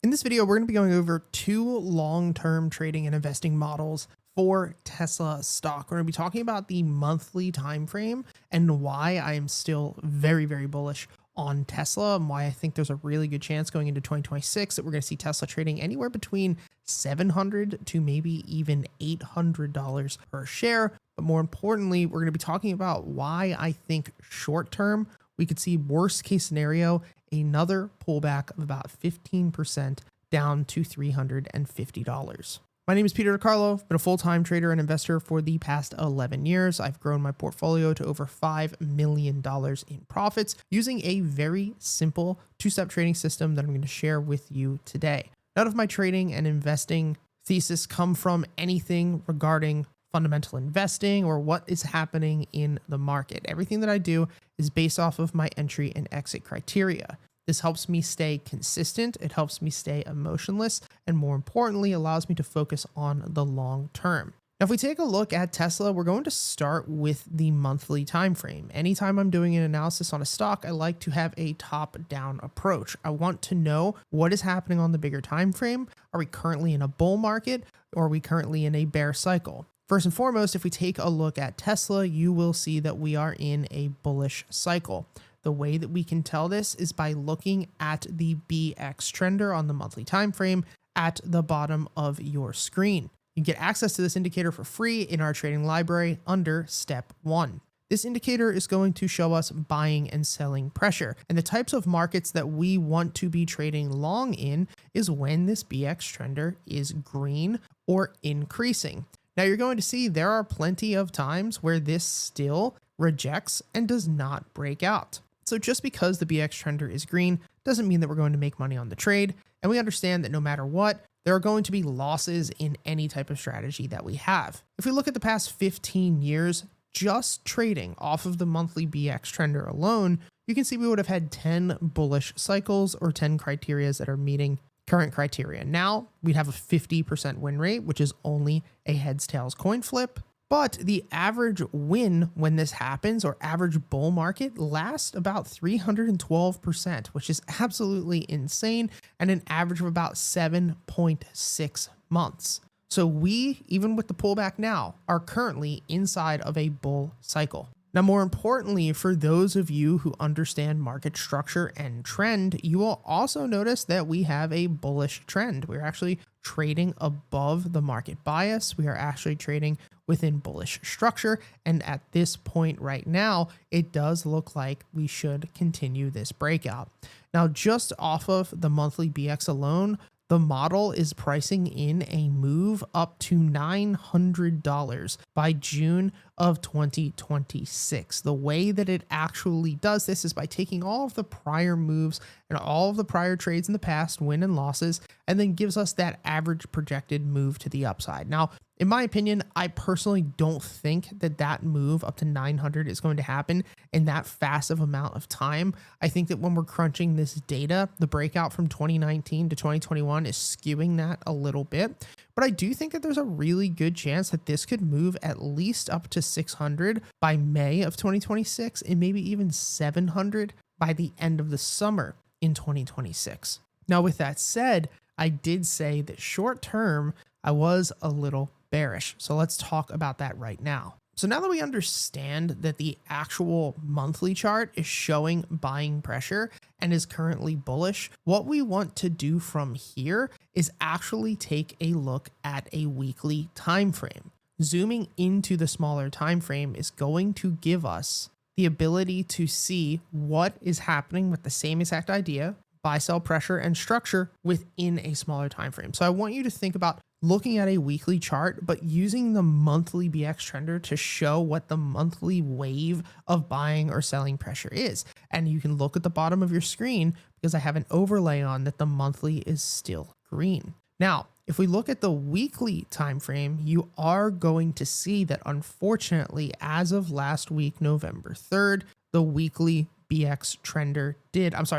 In this video, we're going to be going over two long-term trading and investing models for Tesla stock. We're going to be talking about the monthly time frame and why I am still very, very bullish on Tesla and why I think there's a really good chance going into 2026 that we're going to see Tesla trading anywhere between $700 to maybe even $800 per share. But more importantly, we're going to be talking about why I think short term we could see worst case scenario, another pullback of about 15% down to $350. My name is Peter DiCarlo. I've been a full-time trader and investor for the past 11 years. I've grown my portfolio to over $5 million in profits using a very simple two-step trading system that I'm going to share with you today. None of my trading and investing thesis come from anything regarding fundamental investing or what is happening in the market. Everything that I do is based off of my entry and exit criteria. This helps me stay consistent, it helps me stay emotionless, and more importantly, allows me to focus on the long term. Now, if we take a look at Tesla, we're going to start with the monthly time frame. Anytime I'm doing an analysis on a stock, I like to have a top-down approach. I want to know what is happening on the bigger time frame. Are we currently in a bull market or are we currently in a bear cycle? First and foremost, if we take a look at Tesla, you will see that we are in a bullish cycle. The way that we can tell this is by looking at the BX trender on the monthly time frame at the bottom of your screen. You can get access to this indicator for free in our trading library under step 1. This indicator is going to show us buying and selling pressure, and the types of markets that we want to be trading long in is when this BX trender is green or increasing. Now you're going to see there are plenty of times where this still rejects and does not break out. So just because the BX trender is green doesn't mean that we're going to make money on the trade. And we understand that no matter what, there are going to be losses in any type of strategy that we have. If we look at the past 15 years, just trading off of the monthly BX trender alone, you can see we would have had 10 bullish cycles or 10 criterias that are meeting current criteria. Now we'd have a 50% win rate, which is only a heads tails coin flip. But the average win when this happens, or average bull market, lasts about 312%, which is absolutely insane, and an average of about 7.6 months. So we, even with the pullback now, are currently inside of a bull cycle. Now, more importantly, for those of you who understand market structure and trend, you will also notice that we have a bullish trend. We're actually trading above the market bias. We are actually trading within bullish structure. And at this point right now, it does look like we should continue this breakout. Now, just off of the monthly BX alone, the model is pricing in a move up to $900 by June of 2026. The way that it actually does this is by taking all of the prior moves and all of the prior trades in the past, win and losses, and then gives us that average projected move to the upside. Now, in my opinion, I personally don't think that that move up to 900 is going to happen in that fast of amount of time. I think that when we're crunching this data, the breakout from 2019 to 2021 is skewing that a little bit. But I do think that there's a really good chance that this could move at least up to 600 by May of 2026 and maybe even 700 by the end of the summer in 2026. Now, with that said, I did say that short term, I was a little bearish. So let's talk about that right now. So now that we understand that the actual monthly chart is showing buying pressure and is currently bullish, what we want to do from here is actually take a look at a weekly time frame. Zooming into the smaller time frame is going to give us the ability to see what is happening with the same exact idea, buy, sell pressure and structure within a smaller time frame. So I want you to think about looking at a weekly chart, but using the monthly BX trender to show what the monthly wave of buying or selling pressure is. And you can look at the bottom of your screen because I have an overlay on that the monthly is still green. Now, if we look at the weekly time frame, you are going to see that unfortunately, as of last week, November 3rd, the weekly BX trender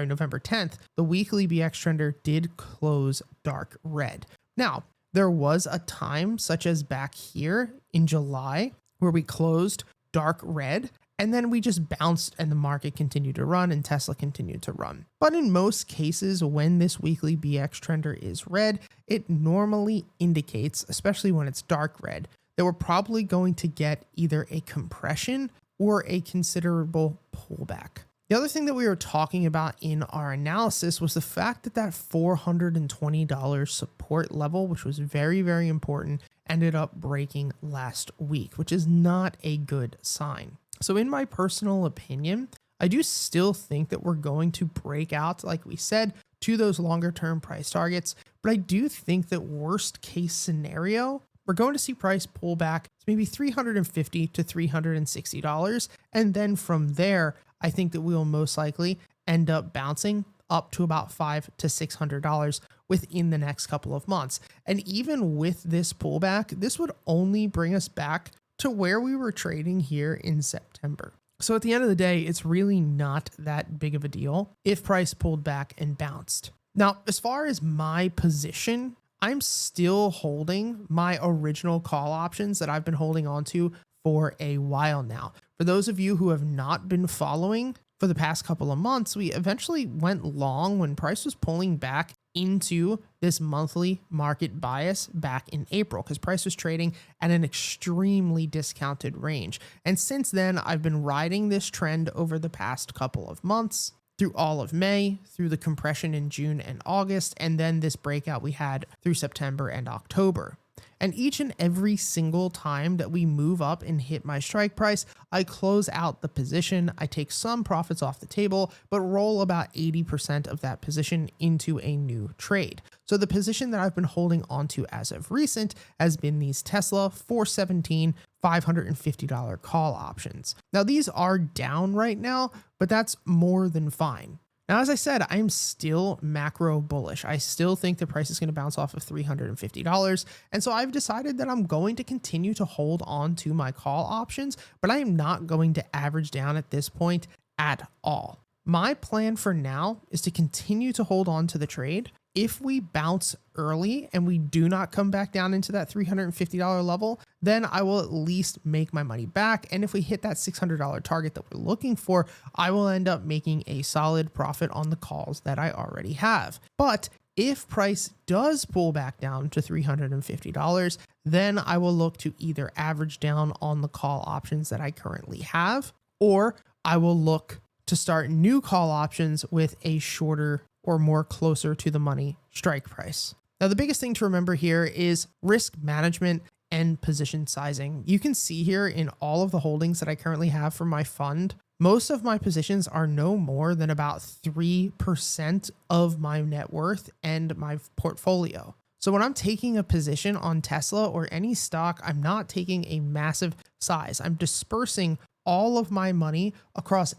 November 10th, the weekly BX trender did close dark red. Now, there was a time such as back here in July where we closed dark red And then we just bounced and the market continued to run and Tesla continued to run. But in most cases, when this weekly BX trender is red, it normally indicates, especially when it's dark red, that we're probably going to get either a compression or a considerable pullback. The other thing that we were talking about in our analysis was the fact that that $420 support level, which was very, very important, ended up breaking last week, which is not a good sign. So in my personal opinion, I do still think that we're going to break out, like we said, to those longer term price targets. But I do think that worst case scenario, we're going to see price pull back to maybe $350 to $360. And then from there, I think that we will most likely end up bouncing up to about $500 to $600 within the next couple of months. And even with this pullback, this would only bring us back to where we were trading here in September. So at the end of the day, it's really not that big of a deal if price pulled back and bounced. Now, as far as my position, I'm still holding my original call options that I've been holding on to for a while now. For those of you who have not been following for the past couple of months, we eventually went long when price was pulling back into this monthly market bias back in April because price was trading at an extremely discounted range. And since then, I've been riding this trend over the past couple of months through all of May, through the compression in June and August, and then this breakout we had through September and October. And each and every single time that we move up and hit my strike price, I close out the position. I take some profits off the table, but roll about 80% of that position into a new trade. So the position that I've been holding onto as of recent has been these Tesla 417 $550 call options. Now these are down right now, but that's more than fine. Now, as I said, I'm still macro bullish. I still think the price is going to bounce off of $350. And so I've decided that I'm going to continue to hold on to my call options, but I am not going to average down at this point at all. My plan for now is to continue to hold on to the trade. If we bounce early and we do not come back down into that $350 level, then I will at least make my money back. And if we hit that $600 target that we're looking for, I will end up making a solid profit on the calls that I already have. But if price does pull back down to $350, then I will look to either average down on the call options that I currently have, or I will look to start new call options with a shorter or more closer to the money strike price. Now, the biggest thing to remember here is risk management and position sizing. You can see here in all of the holdings that I currently have for my fund, most of my positions are no more than about 3% of my net worth and my portfolio. So when I'm taking a position on Tesla or any stock, I'm not taking a massive size. I'm dispersing all of my money across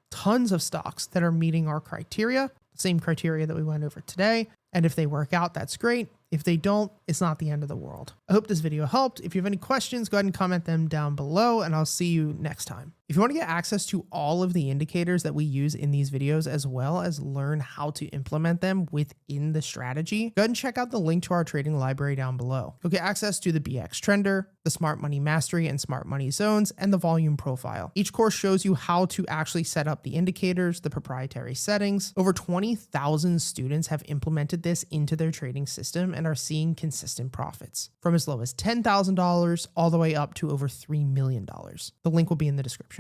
tons of stocks that are meeting our criteria, same criteria that we went over today. And if they work out, that's great. If they don't, it's not the end of the world. I hope this video helped. If you have any questions, go ahead and comment them down below, and I'll see you next time. If you want to get access to all of the indicators that we use in these videos, as well as learn how to implement them within the strategy, go ahead and check out the link to our trading library down below. You'll get access to the BX Trender, the Smart Money Mastery and Smart Money Zones, and the volume profile. Each course shows you how to actually set up the indicators, the proprietary settings. Over 20,000 students have implemented this into their trading system and are seeing consistent profits from as low as $10,000 all the way up to over $3 million. The link will be in the description.